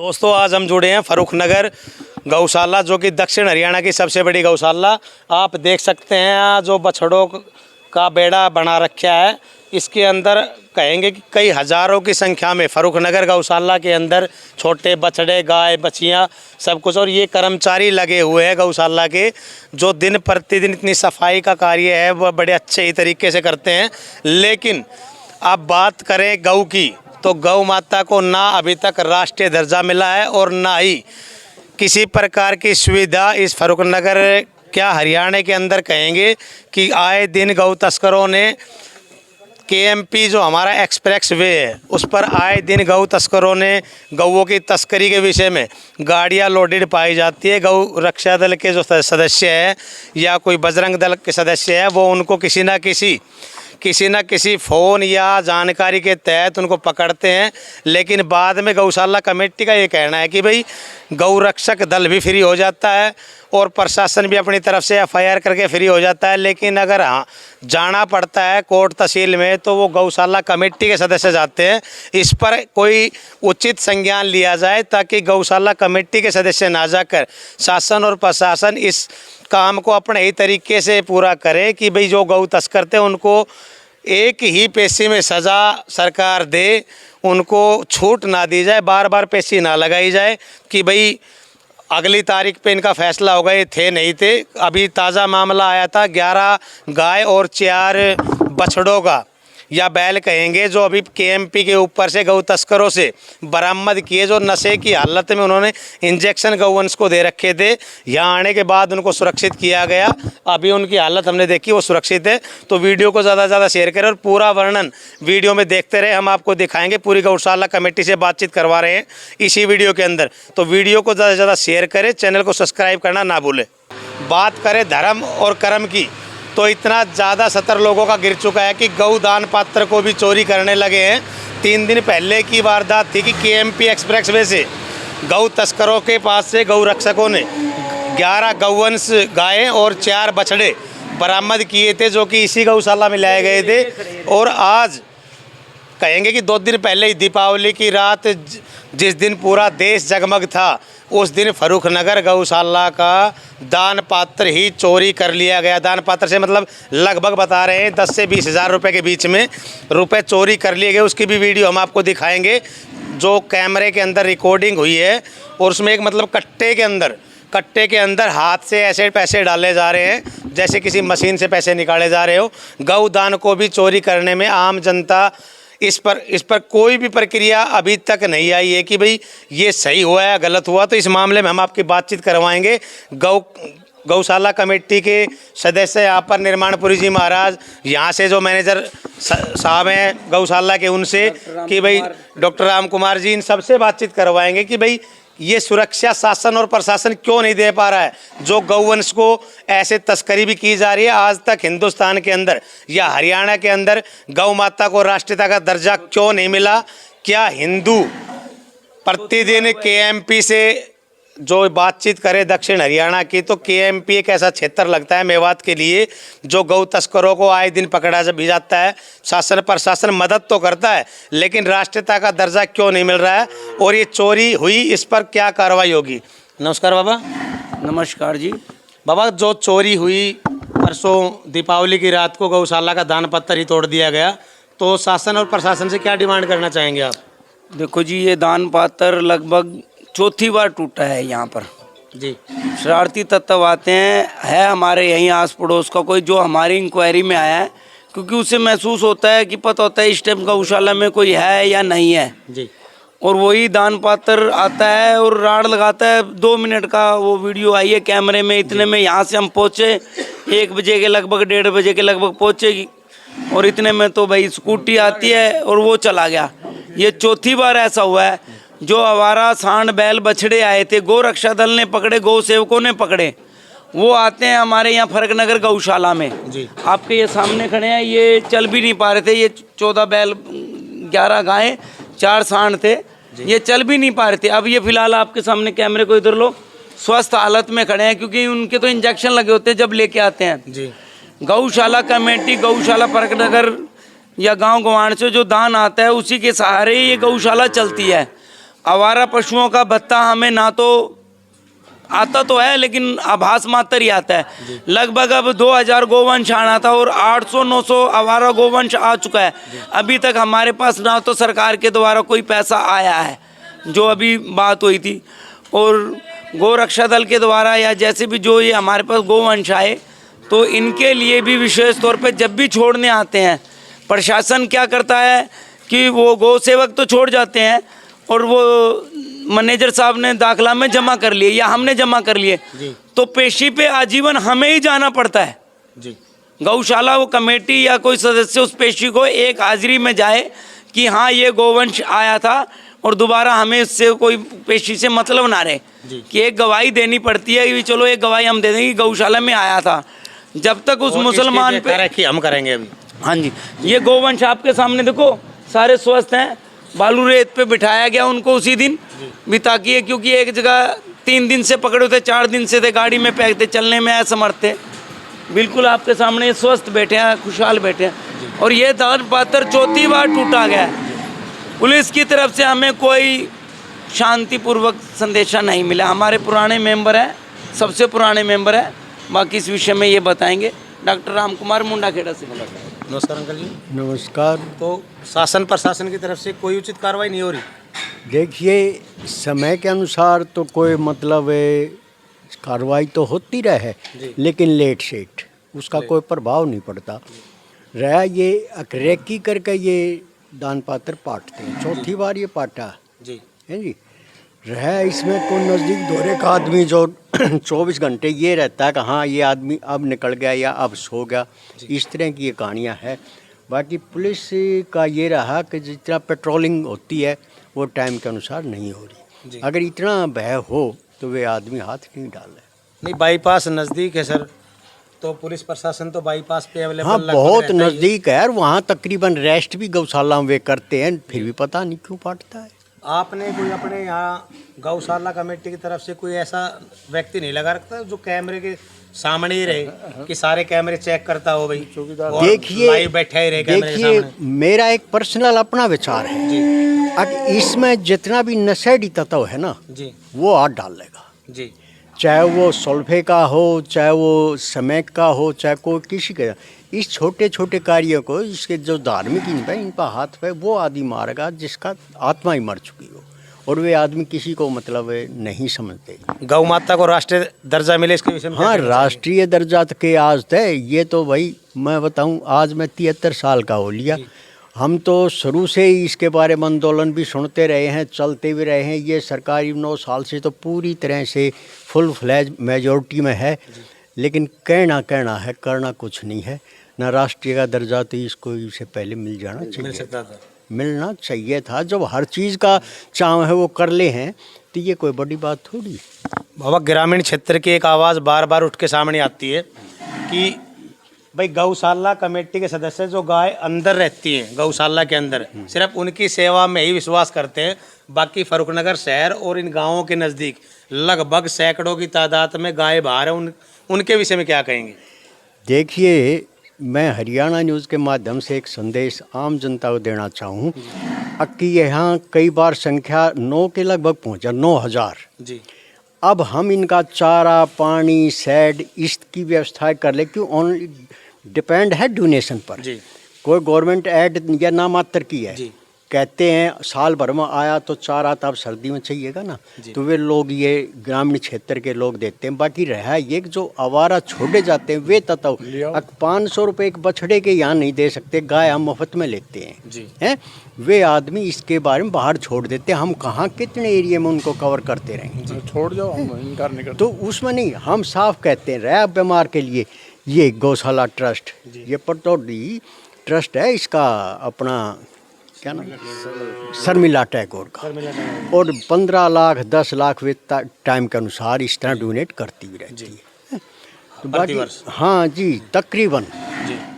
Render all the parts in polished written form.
दोस्तों आज हम जुड़े हैं फर्रुखनगर गौशाला, जो कि दक्षिण हरियाणा की सबसे बड़ी गौशाला। आप देख सकते हैं जो बछड़ों का बेड़ा बना रखा है, इसके अंदर कहेंगे कि कई हज़ारों की संख्या में फर्रुखनगर गौशाला के अंदर छोटे बछड़े, गाय, बछियाँ सब कुछ, और ये कर्मचारी लगे हुए हैं गौशाला के, जो दिन प्रतिदिन इतनी सफाई का कार्य है वह बड़े अच्छे ही तरीके से करते हैं। लेकिन अब बात करें गौ की, तो गौ माता को ना अभी तक राष्ट्रीय दर्जा मिला है और ना ही किसी प्रकार की सुविधा इस फर्रुखनगर क्या हरियाणा के अंदर कहेंगे कि आए दिन गौ तस्करों ने केएमपी जो हमारा एक्सप्रेस वे है उस पर आए दिन गौ तस्करों ने गौओं की तस्करी के विषय में गाड़ियां लोडेड पाई जाती है। गौ रक्षा दल के जो सदस्य हैं या कोई बजरंग दल के सदस्य हैं वो उनको किसी न किसी फ़ोन या जानकारी के तहत उनको पकड़ते हैं। लेकिन बाद में गौशाला कमेटी का ये कहना है कि भाई गौ रक्षक दल भी फ्री हो जाता है और प्रशासन भी अपनी तरफ से एफआईआर करके फ्री हो जाता है। लेकिन अगर जाना पड़ता है कोर्ट तहसील में तो वो गौशाला कमेटी के सदस्य जाते हैं। इस पर कोई उचित संज्ञान लिया जाए ताकि गौशाला कमेटी के सदस्य ना जाकर शासन और प्रशासन इस काम को अपने ही तरीके से पूरा करे कि भाई जो गौ तस्कर थे उनको एक ही पेशी में सज़ा सरकार दे, उनको छूट ना दी जाए, बार बार पेशी ना लगाई जाए कि भाई अगली तारीख पे इनका फैसला होगा, ये थे नहीं थे। अभी ताज़ा मामला आया था 11 गाय और 4 बछड़ों का या बैल कहेंगे, जो अभी केएमपी के ऊपर से गौ तस्करों से बरामद किए, जो नशे की हालत में उन्होंने इंजेक्शन गौवंश को दे रखे थे। यहाँ आने के बाद उनको सुरक्षित किया गया, अभी उनकी हालत हमने देखी, वो सुरक्षित है। तो वीडियो को ज़्यादा से ज़्यादा शेयर करें और पूरा वर्णन वीडियो में देखते रहे, हम आपको दिखाएंगे। पूरी गौशाला कमेटी से बातचीत करवा रहे हैं इसी वीडियो के अंदर, तो वीडियो को ज़्यादा से ज़्यादा शेयर करें, चैनल को सब्सक्राइब करना ना भूलें। बात करें धर्म और कर्म की, तो इतना ज़्यादा 70 लोगों का गिर चुका है कि गौ दान पात्र को भी चोरी करने लगे हैं। 3 दिन पहले की वारदात थी कि केएमपी एक्सप्रेस वे से गौ तस्करों के पास से गौ रक्षकों ने 11 गौवंश गायें और 4 बछड़े बरामद किए थे, जो कि इसी गौशाला में लाए गए थे। और आज कहेंगे कि 2 दिन पहले ही दीपावली की रात जिस दिन पूरा देश जगमग था, उस दिन फर्रुखनगर गौशाला का दान पात्र ही चोरी कर लिया गया। दान पात्र से मतलब लगभग बता रहे हैं 10 से 20 हज़ार रुपये के बीच में रुपए चोरी कर लिए गए। उसकी भी वीडियो हम आपको दिखाएंगे, जो कैमरे के अंदर रिकॉर्डिंग हुई है। और उसमें एक मतलब कट्टे के अंदर हाथ से ऐसे पैसे डाले जा रहे हैं जैसे किसी मशीन से पैसे निकाले जा रहे हो। गौ दान को भी चोरी करने में आम जनता इस पर कोई भी प्रक्रिया अभी तक नहीं आई है कि भाई ये सही हुआ या गलत हुआ। तो इस मामले में हम आपकी बातचीत करवाएंगे। गौशाला कमेटी के सदस्य यहाँ पर निर्माणपुरी जी महाराज, यहाँ से जो मैनेजर साहब हैं गौशाला के, उनसे कि भाई डॉक्टर राम कुमार जी, इन सबसे बातचीत करवाएंगे कि भाई ये सुरक्षा शासन और प्रशासन क्यों नहीं दे पा रहा है। जो गौवंश को ऐसे तस्करी भी की जा रही है, आज तक हिंदुस्तान के अंदर या हरियाणा के अंदर गौ माता को राष्ट्रीयता का दर्जा क्यों नहीं मिला। क्या हिंदू प्रतिदिन केएमपी से जो बातचीत करें दक्षिण हरियाणा की, तो केएमपी एक ऐसा क्षेत्र लगता है मेवात के लिए जो गौ तस्करों को आए दिन पकड़ा भी जाता है। शासन प्रशासन मदद तो करता है, लेकिन राष्ट्रीयता का दर्जा क्यों नहीं मिल रहा है और ये चोरी हुई, इस पर क्या कार्रवाई होगी। नमस्कार बाबा। नमस्कार जी। बाबा, जो चोरी हुई परसों दीपावली की रात को गौशाला का दान पत्र ही तोड़ दिया गया, तो शासन और प्रशासन से क्या डिमांड करना चाहेंगे आप। देखो जी, ये दान पात्र लगभग 4थी बार टूटा है यहाँ पर जी। शरारती तत्व आते हैं, है हमारे यहीं आस पड़ोस का कोई जो हमारी इंक्वायरी में आया है, क्योंकि उसे महसूस होता है कि पता होता है इस टाइम गौशाला में कोई है या नहीं है जी। और वही दान पात्र आता है और राड़ लगाता है। 2 मिनट का वो वीडियो आई है कैमरे में। इतने में यहाँ से हम पहुँचे 1 बजे के लगभग, 1:30 बजे के लगभग पहुँचेगी, और इतने में तो भाई स्कूटी आती है और वो चला गया। ये 4थी बार ऐसा हुआ है। जो आवारा सांड बैल बछड़े आए थे, गौ रक्षा दल ने पकड़े, गौ सेवकों ने पकड़े, वो आते हैं हमारे यहाँ फर्रुखनगर गौशाला में जी। आपके ये सामने खड़े हैं, ये चल भी नहीं पा रहे थे। ये 14 बैल 11 गायें 4 सांड थे, ये चल भी नहीं पा रहे थे। अब ये फिलहाल आपके सामने कैमरे को इधर लो, स्वस्थ हालत में खड़े हैं, क्योंकि उनके तो इंजेक्शन लगे होते हैं जब लेके आते हैं जी। गौशाला कमेटी, गौशाला फर्रुखनगर या गाँव गंवाड़ से जो दान आता है उसी के सहारे ये गौशाला चलती है। आवारा पशुओं का भत्ता हमें ना तो आता तो है, लेकिन आभास मात्र ही आता है। लगभग अब 2000 गोवंश आना था और 800-900 आवारा गोवंश आ चुका है। अभी तक हमारे पास ना तो सरकार के द्वारा कोई पैसा आया है, जो अभी बात हुई थी, और गोरक्षा दल के द्वारा या जैसे भी जो ये हमारे पास गोवंश आए, तो इनके लिए भी विशेष तौर पे जब भी छोड़ने आते हैं, प्रशासन क्या करता है कि वो गौ सेवक तो छोड़ जाते हैं और वो मैनेजर साहब ने दाखला में जमा कर लिए या हमने जमा कर लिए, तो पेशी पे आजीवन हमें ही जाना पड़ता है जी। गौशाला वो कमेटी या कोई सदस्य उस पेशी को एक हाजिरी में जाए कि हाँ ये गोवंश आया था, और दोबारा हमें इससे कोई पेशी से मतलब ना रहे कि एक गवाही देनी पड़ती है कि चलो एक गवाही हम दे देंगे कि गौशाला में आया था। जब तक उस मुसलमान पे कि हम करेंगे अभी। हाँ जी, ये गोवंश आपके सामने देखो सारे स्वस्थ हैं। बालू रेत पे बिठाया गया उनको उसी दिन भी, ताकि क्योंकि एक जगह 3 दिन से पकड़े थे, 4 दिन से थे गाड़ी में पैक थे, चलने में असमर्थ थे। बिल्कुल आपके सामने स्वस्थ बैठे हैं, खुशहाल बैठे हैं। और ये दान पात्र चौथी बार टूटा गया है। पुलिस की तरफ से हमें कोई शांतिपूर्वक संदेशा नहीं मिला। हमारे पुराने मेंबर हैं, सबसे पुराने मेंबर हैं, बाकी इस विषय में ये बताएंगे डॉक्टर राम कुमार मुंडाखेड़ा से। नमस्कार अंकल जी। नमस्कार। तो शासन प्रशासन की तरफ से कोई उचित कार्रवाई नहीं हो रही? देखिए, समय के अनुसार तो कोई मतलब कार्रवाई तो होती रहे, लेकिन लेट सेट उसका कोई प्रभाव नहीं पड़ता। रहा ये अकरेकी करके ये दान पात्र पाटते हैं, चौथी बार ये पाटा जी है जी। रहा इसमें कोई नज़दीक दौरे का आदमी जो 24 घंटे ये रहता है कि हाँ ये आदमी अब निकल गया या अब सो गया, इस तरह की ये कहानियाँ हैं। बाकी पुलिस का ये रहा कि जितना पेट्रोलिंग होती है वो टाइम के अनुसार नहीं हो रही। अगर इतना भय हो तो वे आदमी हाथ नहीं डाले। नहीं, बाईपास नज़दीक है सर, तो पुलिस प्रशासन तो बाईपास पे अवेलेबल हाँ बहुत नज़दीक है, और वहाँ तकरीबन रेस्ट भी गौशाला में वे करते हैं, फिर भी पता नहीं क्यों पाटता है। आपने कोई अपने यहाँ गौशाला कमेटी की तरफ से कोई ऐसा व्यक्ति नहीं लगा रखता जो कैमरे के सामने ही रहे कि सारे कैमरे चेक करता हो भाई? देखिए बैठा ही रहे कैमरे के देखिए, सामने। मेरा एक पर्सनल अपना विचार है जी अब इसमें जितना भी नशेड़ी तत्व है ना जी वो हाथ डाल लेगा, जी चाहे वो सल्फे का हो, चाहे वो स्मैक का हो, चाहे कोई किसी का। इस छोटे छोटे कार्यों को, इसके जो धार्मिक इन पर हाथ पे वो आदमी मारेगा जिसका आत्मा ही मर चुकी हो, और वे आदमी किसी को मतलब नहीं समझते। गौ माता को राष्ट्रीय दर्जा मिले इसके विषय में हाँ, राष्ट्रीय दर्जा तक के आज तय ये तो भाई मैं बताऊं, आज मैं 73 साल का हो लिया। हम तो शुरू से ही इसके बारे में आंदोलन भी सुनते रहे हैं, चलते भी रहे हैं। ये सरकारी 9 साल से तो पूरी तरह से फुल फ्लैज मेजॉरिटी में है, लेकिन कहना है, करना कुछ नहीं है। ना राष्ट्रीय का दर्जा तो इसको इससे पहले मिल जाना चाहिए, मिलना चाहिए था। जब हर चीज़ का चाव है वो कर ले हैं तो ये कोई बड़ी बात थोड़ी। बाबा, ग्रामीण क्षेत्र की एक आवाज़ बार बार उठ के सामने आती है कि भाई गौशाला कमेटी के सदस्य जो गाय अंदर रहती हैं गौशाला के अंदर, सिर्फ उनकी सेवा में ही विश्वास करते हैं। बाकी फर्रुखनगर शहर और इन गांवों के नज़दीक लगभग सैकड़ों की तादाद में गाय बाहर है। उनके विषय में क्या कहेंगे? देखिए, मैं हरियाणा न्यूज़ के माध्यम से एक संदेश आम जनता को देना चाहूँ कि यहाँ कई बार संख्या 9 के लगभग पहुँचा, 9000 जी। अब हम इनका चारा पानी शेड इसकी व्यवस्था कर ले, क्यों ओनली डिपेंड है डोनेशन पर जी। कोई गवर्नमेंट ऐड या ना मात्र की है जी। कहते हैं साल भर में आया तो चारा तो अब सर्दी में चाहिएगा ना, तो वे लोग ये ग्रामीण क्षेत्र के लोग देते हैं। बाकी रहा ये जो आवारा छोड़े जाते हैं वे तत्व 500 रुपये एक बछड़े के यहाँ नहीं दे सकते, गाय हम मुफ्त में लेते हैं जी। हैं, वे आदमी इसके बारे में बाहर छोड़ देते हैं। हम कहाँ कितने एरिया में उनको कवर करते रहेंगे? छोड़ जाओ, हम इनकार नहीं करते। तो उसमें नहीं, हम साफ कहते हैं रहा बीमार के लिए ये गौशाला ट्रस्ट, ये पटौदी ट्रस्ट है, इसका अपना क्या नाम, शर्मिला टैगोर का, और 15 लाख 10 लाख वे टाइम के अनुसार इस तरह डोनेट करती भी रहती है। तो बाकी हाँ जी, तकरीबन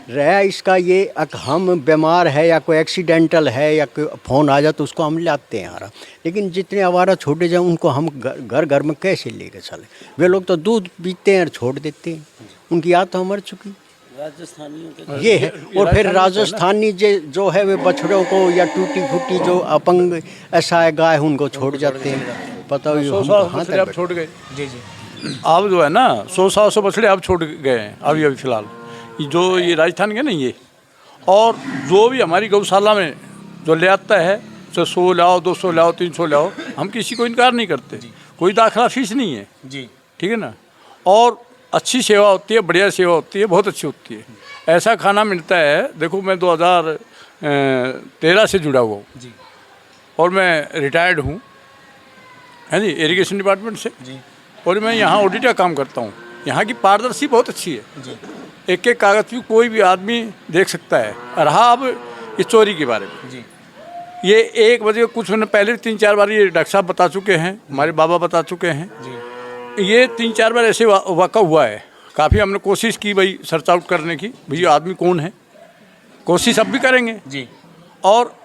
रहा इसका ये हम बीमार है या कोई एक्सीडेंटल है या कोई फ़ोन आ जाए तो उसको हम लाते हैं यार, लेकिन जितने आवारा छोटे जाए उनको हम घर में कैसे लेके चले? वे लोग तो दूध पीते हैं और छोड़ देते हैं, उनकी आत्मा मर चुकी। राजस्थानियों के ये है। और फिर राजस्थानी जो है वे बछड़ों को या टूटी फूटी जो अपंग ऐसा है गाय उनको छोड़ जाते हैं। पता ही 100 हम कहाँ बछड़े तक अब छोड़ गए। जी जी। अब जो है ना 100 बछड़े अब छोड़ गए हैं अभी फिलहाल। जो ये राजस्थान के नहीं ये, और जो भी हमारी गौशाला में जो ले आता है तो 100 लाओ, 200 लाओ, 300 लाओ, हम किसी को इनकार नहीं करते। कोई दाखिला फीस नहीं है, जी ठीक है ना। और अच्छी सेवा होती है, बढ़िया सेवा होती है, बहुत अच्छी होती है। ऐसा खाना मिलता है। देखो मैं 2013 से जुड़ा हुआ हूँ जी और मैं रिटायर्ड हूँ, है जी, इरिगेशन डिपार्टमेंट से। जी और मैं यहाँ ऑडिट का काम करता हूँ। यहाँ की पारदर्शी बहुत अच्छी है। जी एक एक कागज़ भी कोई भी आदमी देख सकता है। रहा अब इस चोरी के बारे में, जी ये 1 बजे कुछ महीने पहले 3-4 बार ये डॉक्टर साहब बता चुके हैं, हमारे बाबा बता चुके हैं। जी ये 3-4 बार ऐसे वाक़ा हुआ है। काफ़ी हमने कोशिश की भाई सर्च आउट करने की, भाई ये आदमी कौन है। कोशिश अब भी करेंगे। जी और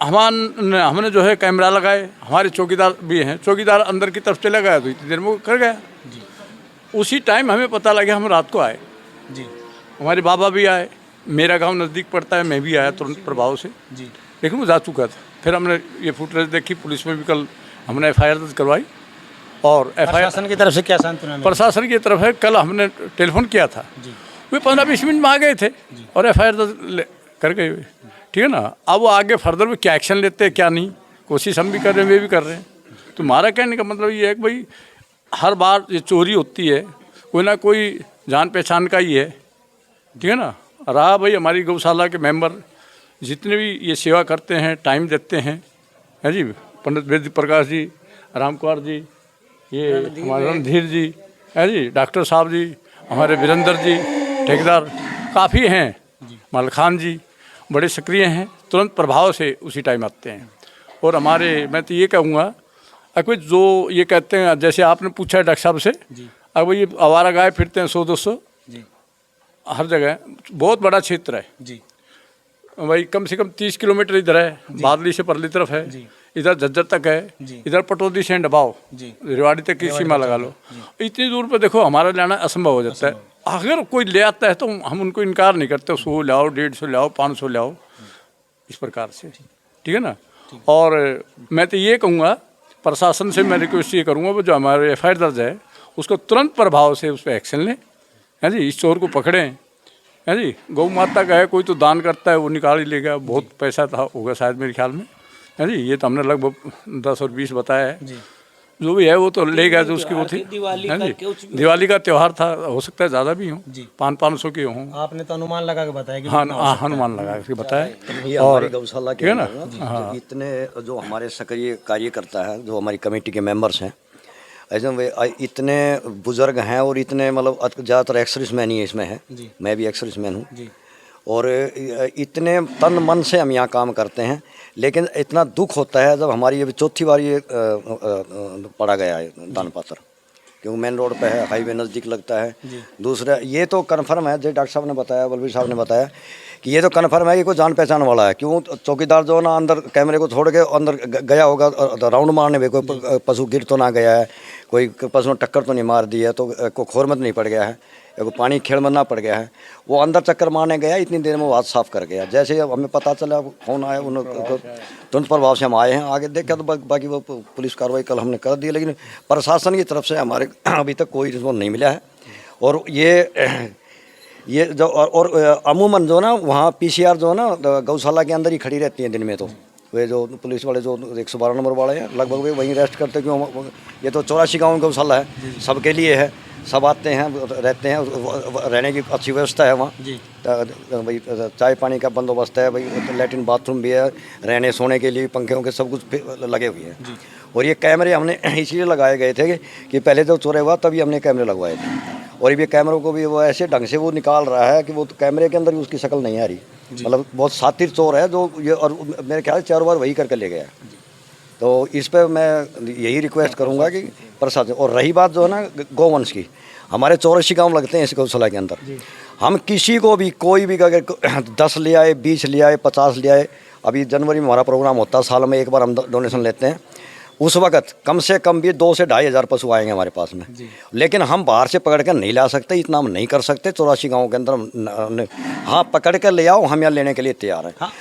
हमने जो है कैमरा लगाए, हमारे चौकीदार भी हैं। चौकीदार अंदर की तरफ चला गया तो इतनी देर में वो कर गया। उसी टाइम हमें पता लगा, हम रात को आए, जी हमारे बाबा भी आए, मेरा गांव नज़दीक पड़ता है, मैं भी आया तुरंत प्रभाव से। जी लेकिन वो जा चुका था। फिर हमने ये फुटेज देखी, पुलिस में भी कल हमने FIR दर्ज करवाई। और FIR प्रशासन की तरफ से क्या सांत्वना मिली? प्रशासन की तरफ है। कल हमने टेलीफोन किया था, वे 15-20 मिनट में आ गए थे और FIR दर्ज कर गए, ठीक है ना। अब वो आगे फर्दर में क्या एक्शन लेते हैं क्या नहीं, कोशिश हम भी कर रहे हैं, वे भी कर रहे हैं। तो हमारा कहने का मतलब ये है कि भाई हर बार ये चोरी होती है, कोई ना कोई जान पहचान का ही है, ठीक है ना। रहा भाई हमारी गौशाला के मेंबर जितने भी ये सेवा करते हैं, टाइम देते हैं, है जी, पंडित वेद प्रकाश जी, राम कुमार जी, ये हमारे रणधीर जी, है जी, डॉक्टर साहब जी, हमारे वीरेंद्र जी, ठेकेदार काफ़ी हैं, मल खान जी बड़े सक्रिय हैं, तुरंत प्रभाव से उसी टाइम आते हैं। और हमारे, मैं तो ये कहूँगा कोई जो ये कहते हैं, जैसे आपने पूछा है डॉक्टर साहब से, अब ये आवारा गाय फिरते हैं 100-200 हर जगह, बहुत बड़ा क्षेत्र है जी भाई, कम से कम 30 किलोमीटर इधर है, बादली से परली तरफ है, इधर झज्जर तक है, इधर पटौदी से डबाव, रेवाड़ी तक की सीमा लगा लो। इतनी दूर पर देखो हमारा लाना असंभव हो जाता है। अगर कोई ले आता है तो हम उनको इनकार नहीं करते, 100 लाओ, 150 लाओ, 500 लाओ, इस प्रकार से, ठीक है ना। और मैं तो ये कहूँगा प्रशासन से, मैं रिक्वेस्ट ये करूँगा वो जो हमारे FIR दर्ज है उसको तुरंत प्रभाव से उस पर एक्शन लें, है जी, इस चोर को पकड़ें, है जी। गौ माता का है, कोई तो दान करता है, वो निकाल ही लेगा, बहुत पैसा था होगा शायद मेरे ख्याल में, है जी। ये तो हमने लगभग 10 और 20 बताया है, जो भी है वो तो ले गया, जो उसकी वो थी, है जी। दिवाली का त्यौहार था, हो सकता है ज़्यादा भी हों, 500-500 के हों। आपने तो अनुमान लगा के बताया कि हाँ, अनुमान लगा के बताया। ये और हमारी गौशाला के अंदर इतने जो हमारे सक्रिय कार्यकर्ता हैं, जो हमारी कमेटी के मेंबर्स हैं, ऐसे वे इतने बुजुर्ग हैं और इतने मतलब ज़्यादातर एक्सर्विसमैन ही इसमें है, मैं भी एक्सर्विसमैन हूँ। और इतने तन मन से हम यहाँ काम करते हैं। लेकिन इतना दुख होता है जब हमारी ये चौथी बार ये पड़ा गया है दान पात्र, क्योंकि मेन रोड पे है, हाईवे नज़दीक लगता है। दूसरा ये तो कन्फर्म है, जो डॉक्टर साहब ने बताया, बलबीर साहब ने बताया कि ये तो कन्फर्म है कि कोई जान पहचान वाला है। क्यों चौकीदार जो ना अंदर कैमरे को छोड़ के अंदर गया होगा राउंड मारने में, कोई पशु गिर तो ना गया है, कोई पशु ने टक्कर तो नहीं मार दी है, तो कोई खोर में तो नहीं पड़ गया है, या कोई पानी खेल में ना पड़ गया है। वो अंदर चक्कर मारने गया, इतनी देर में वो हाथ साफ कर गया। जैसे हमें पता चला फोन आया, उन्होंने तुरंत प्रभाव से हम आए हैं, आगे देखा तो बाकी वो पुलिस कार्रवाई कल हमने कर दी। लेकिन प्रशासन की तरफ से हमारे अभी तक कोई रिस्पॉन्स नहीं मिला है। और ये जो और अमूमन जो ना वहाँ PCR जो है ना गौशाला के अंदर ही खड़ी रहती हैं दिन में। तो वे जो पुलिस वाले जो 112 नंबर वाले हैं लगभग वे वहीं रेस्ट करते, क्यों ये तो 84 गाँव गौशाला है, सबके लिए है, सब आते हैं रहते हैं, रहने की अच्छी व्यवस्था है वहाँ। भाई चाय पानी का बंदोबस्त है, भाई लैट्रिन बाथरूम भी है, रहने सोने के लिए पंखे के सब कुछ लगे हुए हैं। और ये कैमरे हमने इसलिए लगाए गए थे कि पहले जब चोरी हुआ तभी हमने कैमरे लगवाए थे। और ये कैमरों को भी वो ऐसे ढंग से वो निकाल रहा है कि वो तो कैमरे के अंदर भी उसकी शक्ल नहीं आ रही, मतलब बहुत सातिर चोर है जो ये, और मेरे ख्याल से 4 बार वही करके ले गया। तो इस पर मैं यही रिक्वेस्ट करूंगा कि प्रशासन। और रही बात जो है ना गौवंश की, हमारे 84 गाँव लगते हैं इस गौशाला के अंदर। हम किसी को भी कोई भी अगर 10 ले आए, 20 ले आए, 50 ले आए, अभी जनवरी में हमारा प्रोग्राम होता है, साल में एक बार हम डोनेशन लेते हैं, उस वक्त कम से कम भी 2 से 2,500 पशु आएंगे हमारे पास में, लेकिन हम बाहर से पकड़ कर नहीं ला सकते, इतना हम नहीं कर सकते। 84 गाँव के अंदर हाँ पकड़ कर ले आओ, हम यहाँ लेने के लिए तैयार हैं। हाँ,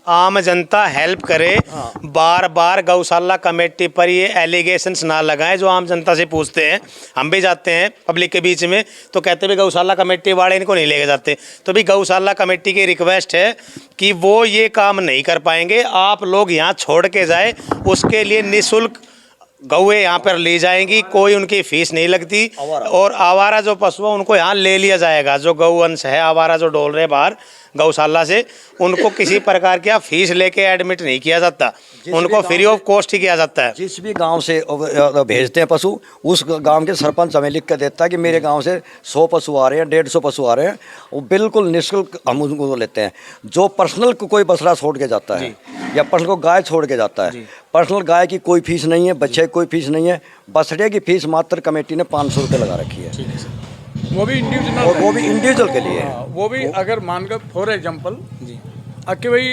आम जनता हेल्प करे। बार बार गौशाला कमेटी पर ये एलिगेशंस ना लगाएं जो आम जनता से पूछते हैं। हम भी जाते हैं पब्लिक के बीच में तो कहते भी गौशाला कमेटी वाले इनको नहीं लेके जाते। तो भी गौशाला कमेटी की रिक्वेस्ट है कि वो ये काम नहीं कर पाएंगे, आप लोग यहाँ छोड़ के जाए, उसके लिए निःशुल्क गौएँ यहाँ पर ली जाएंगी, कोई उनकी फीस नहीं लगती। और आवारा जो पशु है उनको यहाँ ले लिया जाएगा। जो गौवंश है आवारा जो डोल रहे बाहर गौशाला से, उनको किसी प्रकार की फीस लेके एडमिट नहीं किया जाता, उनको फ्री ऑफ कॉस्ट ही किया जाता है। जिस भी गांव से भेजते हैं पशु, उस गांव के सरपंच हमें लिख कर देता है कि मेरे गांव से 100 पशु आ रहे हैं, 150 पशु आ रहे हैं, वो बिल्कुल निःशुल्क हम उनको लेते हैं। जो पर्सनल कोई बछड़ा छोड़ के जाता है या पर्सनल गाय छोड़ के जाता है, पर्सनल गाय की कोई फीस नहीं है, बच्चे की कोई फीस नहीं है, बछड़े की फीस मात्र कमेटी ने 500 रुपये लगा रखी है। वो भी इंडिविजुअल, और वो भी इंडिविजुअल के लिए। वो भी अगर मानकर फॉर एग्जाम्पल कि भाई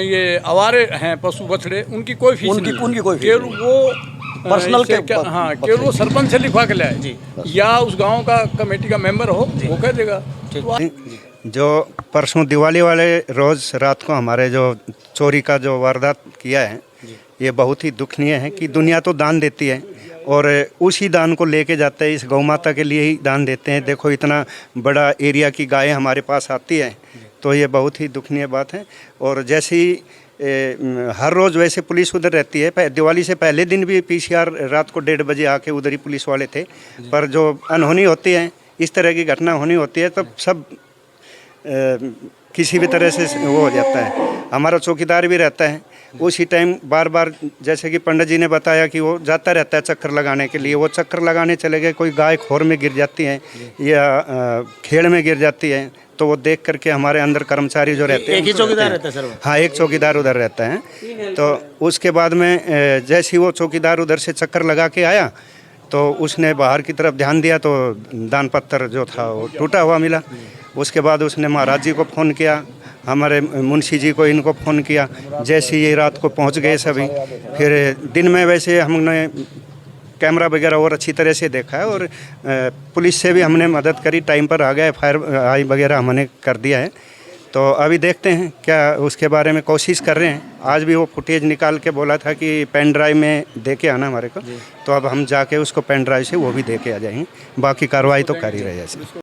ये आवारे हैं पशु बछड़े, उनकी कोई फीस नहीं, उनकी कोई फीस केवल वो पर्सनल के हाँ केवल वो सरपंच से लिखवा के लाए या उस गांव का कमेटी का मेंबर हो वो कह देगा। जो परसों दिवाली वाले रोज़ रात को हमारे जो चोरी का जो वारदात किया है, ये बहुत ही दुखनीय है कि दुनिया तो दान देती है और उसी दान को लेके जाते हैं, इस गौ माता के लिए ही दान देते हैं। देखो इतना बड़ा एरिया की गाय हमारे पास आती है, तो ये बहुत ही दुखनीय बात है। और जैसे ही हर रोज़ वैसे पुलिस उधर रहती है, दिवाली से पहले दिन भी पीसीआर रात को 1:30 बजे आके उधर ही पुलिस वाले थे, पर जो अनहोनी होती है, इस तरह की घटना होनी होती है, तब सब किसी भी तरह से वो हो जाता है। हमारा चौकीदार भी रहता है उसी टाइम बार बार, जैसे कि पंडित जी ने बताया कि वो जाता रहता है चक्कर लगाने के लिए, वो चक्कर लगाने चले गए, कोई गाय खोर में गिर जाती है या खेड़ में गिर जाती है, तो वो देख करके हमारे अंदर कर्मचारी जो रहते हैं, एक ही चौकीदार रहता है सर? हाँ, एक चौकीदार उधर रहता है। तो उसके बाद में जैसे ही वो चौकीदार उधर से चक्कर लगा के आया तो उसने बाहर की तरफ ध्यान दिया तो दान पत्थर जो था वो टूटा हुआ मिला। उसके बाद उसने महाराज जी को फ़ोन किया, हमारे मुंशी जी को, इनको फ़ोन किया। जैसे ही रात को पहुंच गए सभी, फिर दिन में वैसे हमने कैमरा वगैरह और अच्छी तरह से देखा है और पुलिस से भी हमने मदद करी, टाइम पर आ गए, FIR वगैरह हमने कर दिया है। तो अभी देखते हैं क्या उसके बारे में कोशिश कर रहे हैं। आज भी वो फुटेज निकाल के बोला था कि पेन ड्राइव में दे के आना हमारे को, तो अब हम जाके उसको पेन ड्राइव से वो भी दे के आ जाएंगे। बाकी कार्रवाई तो कर ही रहे हैं।